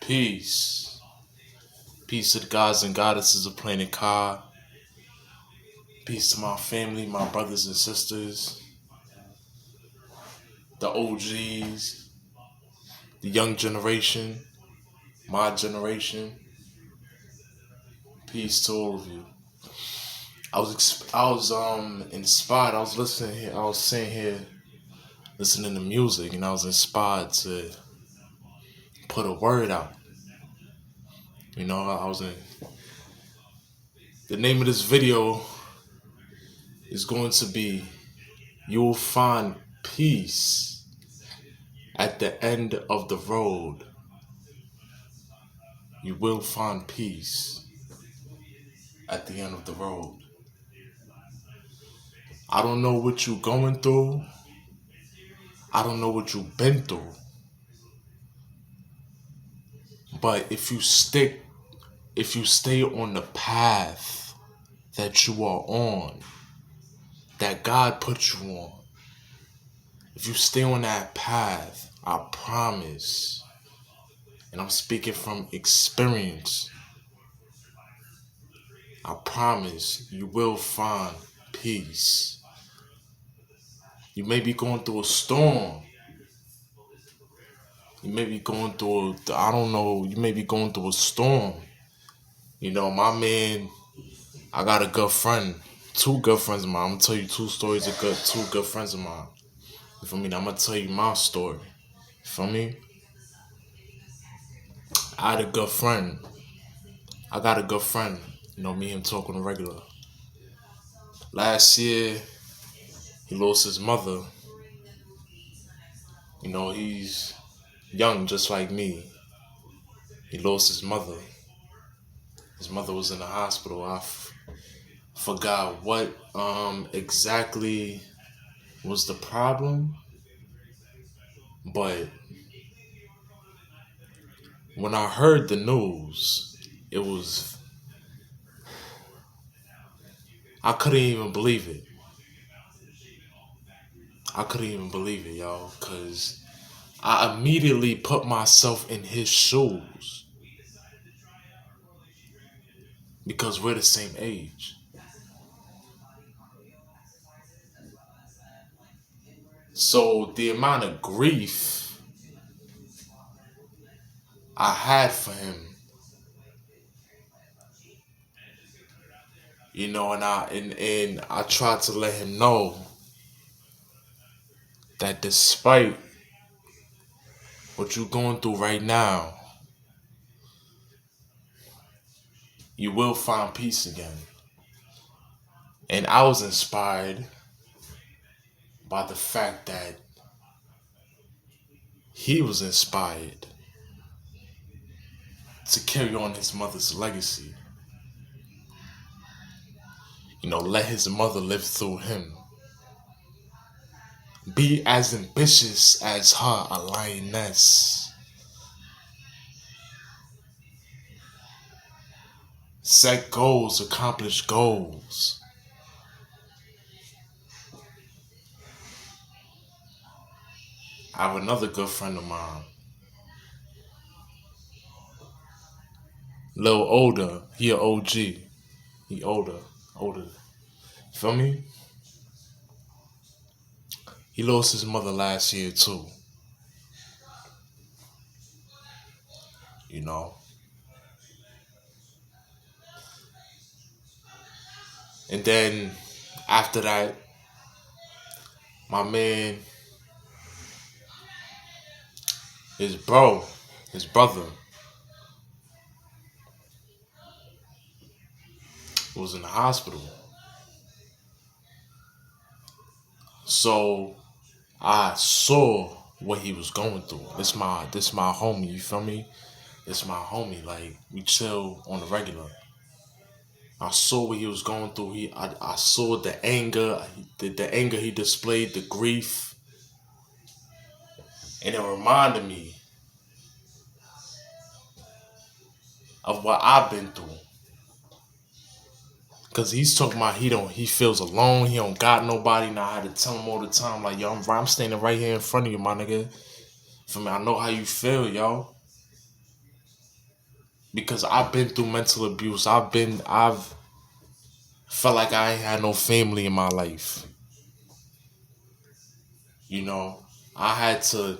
Peace. Peace to the gods and goddesses of Planet Ka. Peace to my family, my brothers and sisters, the OGs, the young generation, my generation. Peace to all of you. I was inspired. I was listening here. I was sitting here listening to music, and I was inspired to put a word out. I was in. The name of this video is going to be "You'll Find Peace at the End of the Road." You will find peace at the end of the road. I don't know what you're going through. I don't know what you've been through. But if you stay on the path that you are on, that God put you on, if you stay on that path, I promise, and I'm speaking from experience, I promise you will find peace. You may be going through a storm. You may be going through, you may be going through a storm. My man, I got a good friend, two good friends of mine. I'm going to tell you two stories of two good friends of mine. You feel me? I'm going to tell you my story. You feel me? I had a good friend. I got a good friend. Me and him talk on the regular. Last year, he lost his mother. He's young just like me. He lost his mother. His mother was in the hospital. I forgot what exactly was the problem, but when I heard the news, I couldn't even believe it. I couldn't even believe it, y'all, because I immediately put myself in his shoes because we're the same age. So the amount of grief I had for him, and I tried to let him know that despite what you're going through right now, you will find peace again. And I was inspired by the fact that he was inspired to carry on his mother's legacy. Let his mother live through him. Be as ambitious as her, a lioness. Set goals, accomplish goals. I have another good friend of mine. Little older. He an OG. He older. Feel me? He lost his mother last year too. And then after that, my man, his brother, was in the hospital. So I saw what he was going through. This my homie, you feel me? This my homie. Like, we chill on the regular. I saw what he was going through. I saw the anger, the anger he displayed, the grief. And it reminded me of what I've been through. Cause he's talking about he feels alone, he don't got nobody. Now I had to tell him all the time, like, yo, I'm standing right here in front of you, my nigga. For me, I know how you feel, yo. because I've been through mental abuse. I've felt like I ain't had no family in my life. You know, I had to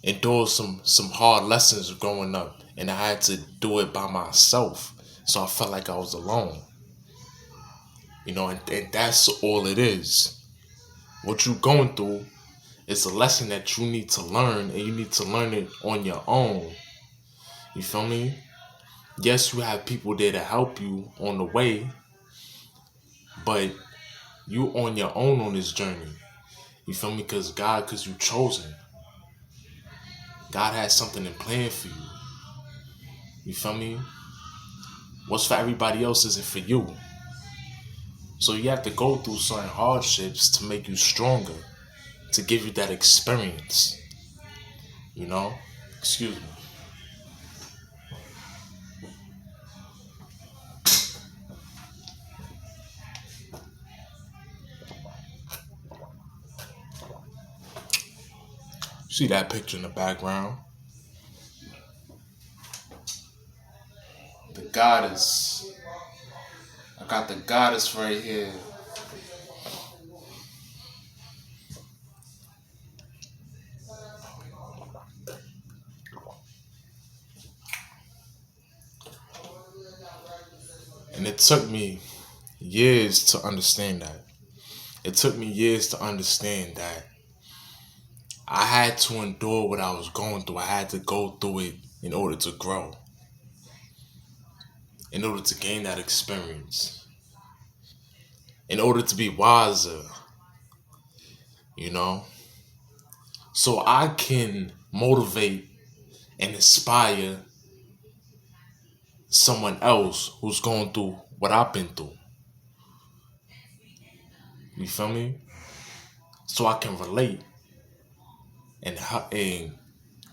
endure some hard lessons growing up, and I had to do it by myself. So I felt like I was alone. And that's all it is. What you're going through is a lesson that you need to learn, and you need to learn it on your own. You feel me? Yes, you have people there to help you on the way, but you on your own on this journey. You feel me? Because you chosen. God has something in plan for you. You feel me? What's for everybody else isn't for you. So you have to go through certain hardships to make you stronger, to give you that experience. You know? Excuse me. See that picture in the background? The goddess. I got the goddess right here. And it took me years to understand that. It took me years to understand that I had to endure what I was going through. I had to go through it in order to grow, in order to gain that experience, in order to be wiser, you know? So I can motivate and inspire someone else who's going through what I've been through. You feel me? So I can relate and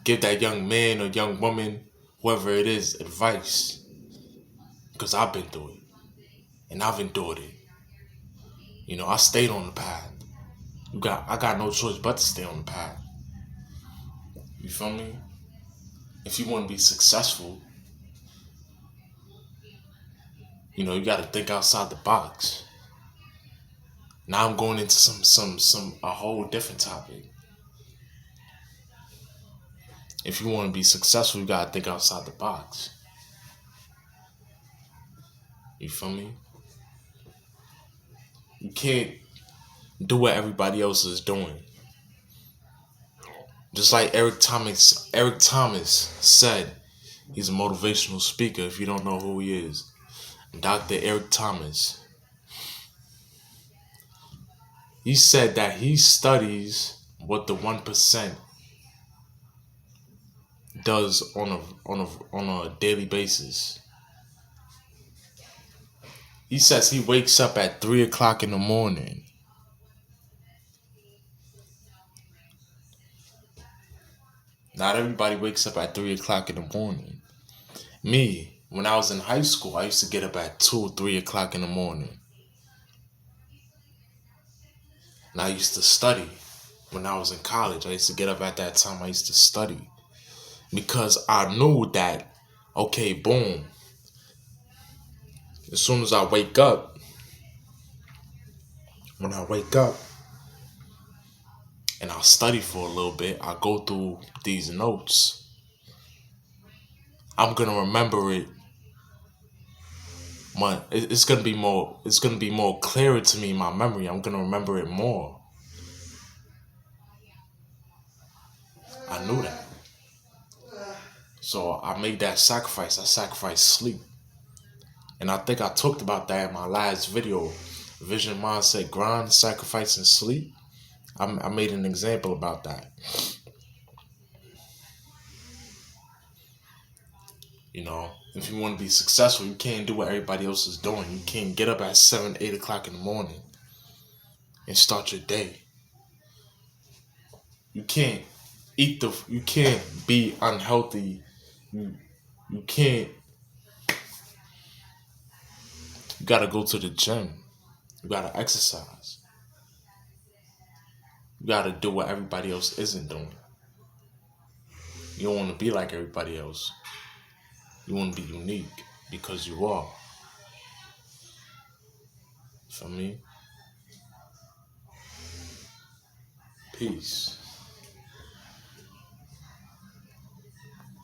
give that young man or young woman, whoever it is, advice. Because I've been through it and I've endured it. I stayed on the path. I got no choice but to stay on the path. You feel me? If you want to be successful, you got to think outside the box. Now I'm going into a whole different topic. If you want to be successful, you got to think outside the box. You feel me? You can't do what everybody else is doing. Just like Eric Thomas said, he's a motivational speaker. If you don't know who he is, Dr. Eric Thomas. He said that he studies what the 1% does on a daily basis. He says he wakes up at 3 o'clock in the morning. Not everybody wakes up at 3 o'clock in the morning. Me, when I was in high school, I used to get up at 2 or 3 o'clock in the morning. And I used to study. When I was in college, I used to get up at that time. I used to study. Because I knew that, okay, boom. As soon as I wake up, when I wake up, and I'll study for a little bit, I'll go through these notes. I'm gonna remember it. It's gonna be more. It's gonna be more clearer to me in my memory. I'm gonna remember it more. I knew that. So I made that sacrifice. I sacrificed sleep. And I think I talked about that in my last video. Vision, mindset, grind, sacrifice, and sleep. I made an example about that. If you want to be successful, you can't do what everybody else is doing. You can't get up at 7, 8 o'clock in the morning and start your day. You can't you can't be unhealthy. You can't. You gotta go to the gym. You gotta exercise. You gotta do what everybody else isn't doing. You don't want to be like everybody else. You want to be unique because you are. For me, peace.